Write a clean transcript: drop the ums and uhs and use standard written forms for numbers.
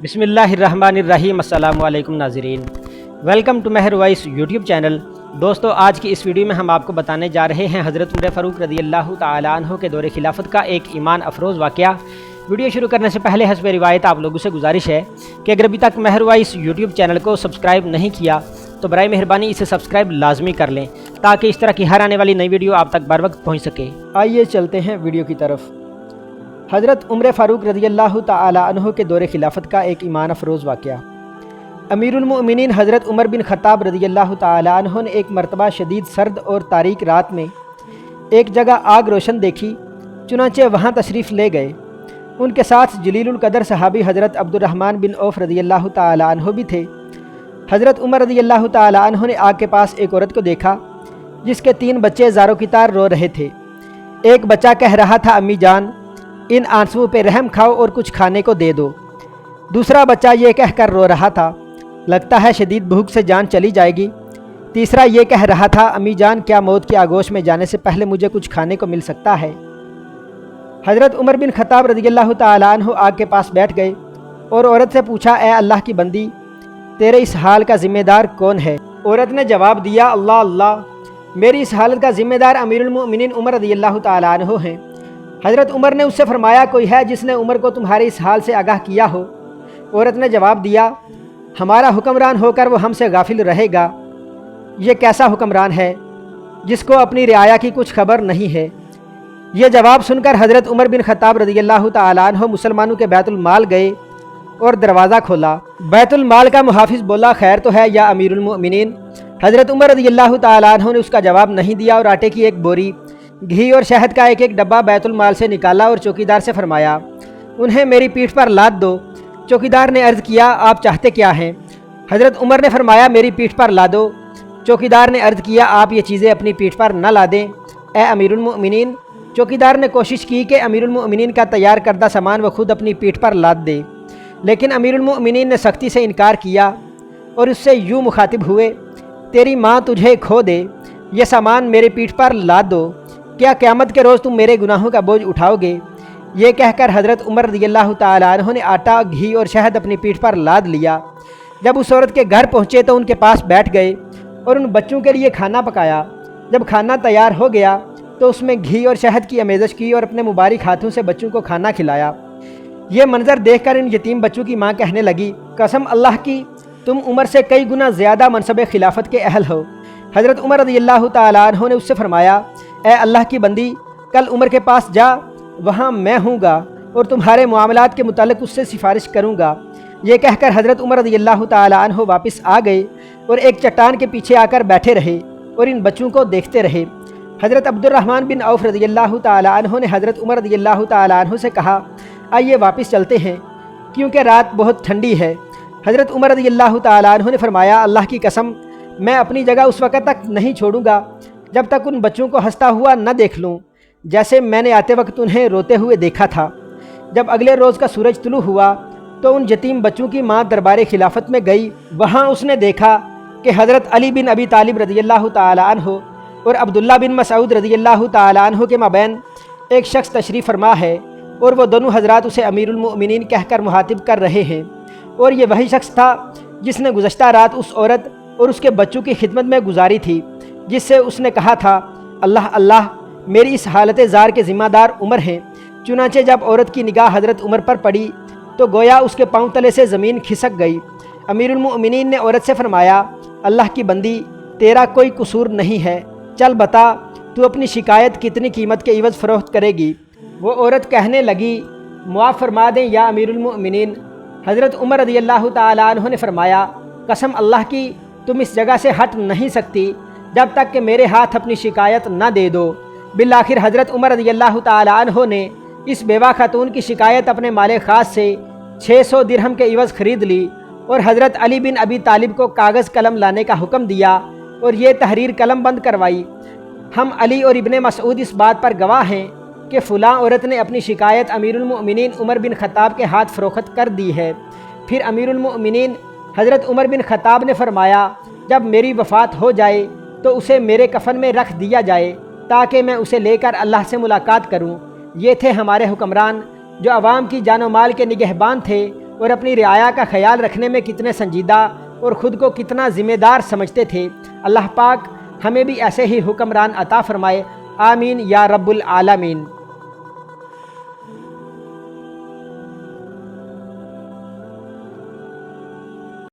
بسم اللہ الرحمن الرحیم۔ السلام علیکم ناظرین، ویلکم ٹو مہر وائس یوٹیوب چینل۔ دوستو، آج کی اس ویڈیو میں ہم آپ کو بتانے جا رہے ہیں حضرت عمر فاروق رضی اللہ تعالیٰ عنہ کے دور خلافت کا ایک ایمان افروز واقعہ۔ ویڈیو شروع کرنے سے پہلے حسب روایت آپ لوگوں سے گزارش ہے کہ اگر ابھی تک مہر وائس یوٹیوب چینل کو سبسکرائب نہیں کیا تو برائے مہربانی اسے سبسکرائب لازمی کر لیں تاکہ اس طرح کی ہر آنے والی نئی ویڈیو آپ تک بر وقت پہنچ سکے۔ آئیے چلتے ہیں ویڈیو کی طرف۔ حضرت عمر فاروق رضی اللہ تعالی عنہ کے دور خلافت کا ایک ایمان افروز واقعہ۔ امیر المؤمنین حضرت عمر بن خطاب رضی اللہ تعالی عنہ نے ایک مرتبہ شدید سرد اور تاریک رات میں ایک جگہ آگ روشن دیکھی، چنانچہ وہاں تشریف لے گئے۔ ان کے ساتھ جلیل القدر صحابی حضرت عبد الرحمن بن عوف رضی اللہ تعالی عنہ بھی تھے۔ حضرت عمر رضی اللہ تعالی عنہ نے آگ کے پاس ایک عورت کو دیکھا جس کے 3 بچے زارو کی طرح رو رہے تھے۔ ایک بچہ کہہ رہا تھا، امی جان ان آنسوؤں پہ رحم کھاؤ اور کچھ کھانے کو دے دو۔ دوسرا بچہ یہ کہہ کر رو رہا تھا، لگتا ہے شدید بھوک سے جان چلی جائے گی۔ تیسرا یہ کہہ رہا تھا، امی جان کیا موت کی آگوش میں جانے سے پہلے مجھے کچھ کھانے کو مل سکتا ہے؟ حضرت عمر بن خطاب رضی اللہ تعالیٰ عنہ آگ کے پاس بیٹھ گئے اور عورت سے پوچھا، اے اللہ کی بندی، تیرے اس حال کا ذمہ دار کون ہے؟ عورت نے جواب دیا، اللہ اللہ، میری اس حالت کا ذمہ دار امیر المؤمنین عمر رضی اللہ تعالیٰ عنہ ہیں۔ حضرت عمر نے اس سے فرمایا، کوئی ہے جس نے عمر کو تمہارے اس حال سے آگاہ کیا ہو؟ عورت نے جواب دیا، ہمارا حکمران ہو کر وہ ہم سے غافل رہے گا۔ یہ کیسا حکمران ہے جس کو اپنی رعایا کی کچھ خبر نہیں ہے؟ یہ جواب سن کر حضرت عمر بن خطاب رضی اللہ تعالیٰ عنہ مسلمانوں کے بیت المال گئے اور دروازہ کھولا۔ بیت المال کا محافظ بولا، خیر تو ہے یا امیر المؤمنین؟ حضرت عمر رضی اللہ تعالیٰ عنہ نے اس کا جواب نہیں دیا اور آٹے کی ایک بوری، گھی اور شہد کا ایک ڈبہ بیت المال سے نکالا اور چوکیدار سے فرمایا، انہیں میری پیٹھ پر لاد دو۔ چوکیدار نے عرض کیا، آپ چاہتے کیا ہیں؟ حضرت عمر نے فرمایا، میری پیٹھ پر لادو۔ چوکیدار نے عرض کیا، آپ یہ چیزیں اپنی پیٹھ پر نہ لادیں اے امیر المؤمنین۔ چوکیدار نے کوشش کی کہ امیر المؤمنین کا تیار کردہ سامان وہ خود اپنی پیٹھ پر لاد دے، لیکن امیر المؤمنین نے سختی سے انکار کیا اور اس سے یوں مخاطب ہوئے، تیری ماں تجھے کھو دے، یہ سامان میرے پیٹھ پر لاد دو، کیا قیامت کے روز تم میرے گناہوں کا بوجھ اٹھاؤ گے؟ یہ کہہ کر حضرت عمر رضی اللہ تعالیٰ عنہ نے آٹا، گھی اور شہد اپنی پیٹھ پر لاد لیا۔ جب اس عورت کے گھر پہنچے تو ان کے پاس بیٹھ گئے اور ان بچوں کے لیے کھانا پکایا۔ جب کھانا تیار ہو گیا تو اس میں گھی اور شہد کی آمیزش کی اور اپنے مبارک ہاتھوں سے بچوں کو کھانا کھلایا۔ یہ منظر دیکھ کر ان یتیم بچوں کی ماں کہنے لگی، قسم اللہ کی تم عمر سے کئی گنا زیادہ منصب خلافت کے اہل ہو۔ حضرت عمر رضی اللہ تعالیٰ عنہ نے اس سے فرمایا، اے اللہ کی بندی، کل عمر کے پاس جا، وہاں میں ہوں گا اور تمہارے معاملات کے متعلق اس سے سفارش کروں گا۔ یہ کہہ کر حضرت عمر رضی اللہ تعالیٰ عنہ واپس آ گئے اور ایک چٹان کے پیچھے آ کر بیٹھے رہے اور ان بچوں کو دیکھتے رہے۔ حضرت عبد الرحمن بن عوف رضی اللہ تعالیٰ عنہ نے حضرت عمر رضی اللہ تعالیٰ عنہ سے کہا، آئیے واپس چلتے ہیں کیونکہ رات بہت ٹھنڈی ہے۔ حضرت عمر رضی اللہ تعالیٰ عنہ نے فرمایا، اللہ کی قسم میں اپنی جگہ اس وقت تک نہیں چھوڑوں گا جب تک ان بچوں کو ہنستا ہوا نہ دیکھ لوں جیسے میں نے آتے وقت انہیں روتے ہوئے دیکھا تھا۔ جب اگلے روز کا سورج طلوع ہوا تو ان یتیم بچوں کی ماں دربار خلافت میں گئی۔ وہاں اس نے دیکھا کہ حضرت علی بن ابی طالب رضی اللہ تعالی عنہ اور عبداللہ بن مسعود رضی اللہ تعالی عنہ کے مابین ایک شخص تشریف فرما ہے اور وہ دونوں حضرات اسے امیر المؤمنین کہہ کر مخاطب کر رہے ہیں، اور یہ وہی شخص تھا جس نے گزشتہ رات اس عورت اور اس کے بچوں کی خدمت میں گزاری تھی، جس سے اس نے کہا تھا، اللہ اللہ، میری اس حالت زار کے ذمہ دار عمر ہیں۔ چنانچہ جب عورت کی نگاہ حضرت عمر پر پڑی تو گویا اس کے پاؤں تلے سے زمین کھسک گئی۔ امیر المؤمنین نے عورت سے فرمایا، اللہ کی بندی، تیرا کوئی قصور نہیں ہے، چل بتا تو اپنی شکایت کتنی قیمت کے عوض فروخت کرے گی؟ وہ عورت کہنے لگی، معاف فرما دیں یا امیر المؤمنین۔ حضرت عمر رضی اللہ تعالیٰ عنہ نے فرمایا، قسم اللہ کی تم اس جگہ سے ہٹ نہیں سکتی جب تک کہ میرے ہاتھ اپنی شکایت نہ دے دو۔ بالآخر حضرت عمر رضی اللہ تعالیٰ عنہ نے اس بیوہ خاتون کی شکایت اپنے مال خاص سے 600 درہم کے عوض خرید لی اور حضرت علی بن ابی طالب کو کاغذ قلم لانے کا حکم دیا اور یہ تحریر قلم بند کروائی، ہم علی اور ابن مسعود اس بات پر گواہ ہیں کہ فلاں عورت نے اپنی شکایت امیر المؤمنین عمر بن خطاب کے ہاتھ فروخت کر دی ہے۔ پھر امیر المؤمنین حضرت عمر بن خطاب نے فرمایا، جب میری وفات ہو جائے تو اسے میرے کفن میں رکھ دیا جائے تاکہ میں اسے لے کر اللہ سے ملاقات کروں۔ یہ تھے ہمارے حکمران جو عوام کی جان و مال کے نگہبان تھے اور اپنی رعایا کا خیال رکھنے میں کتنے سنجیدہ اور خود کو کتنا ذمہ دار سمجھتے تھے۔ اللہ پاک ہمیں بھی ایسے ہی حکمران عطا فرمائے، آمین یا رب العالمین۔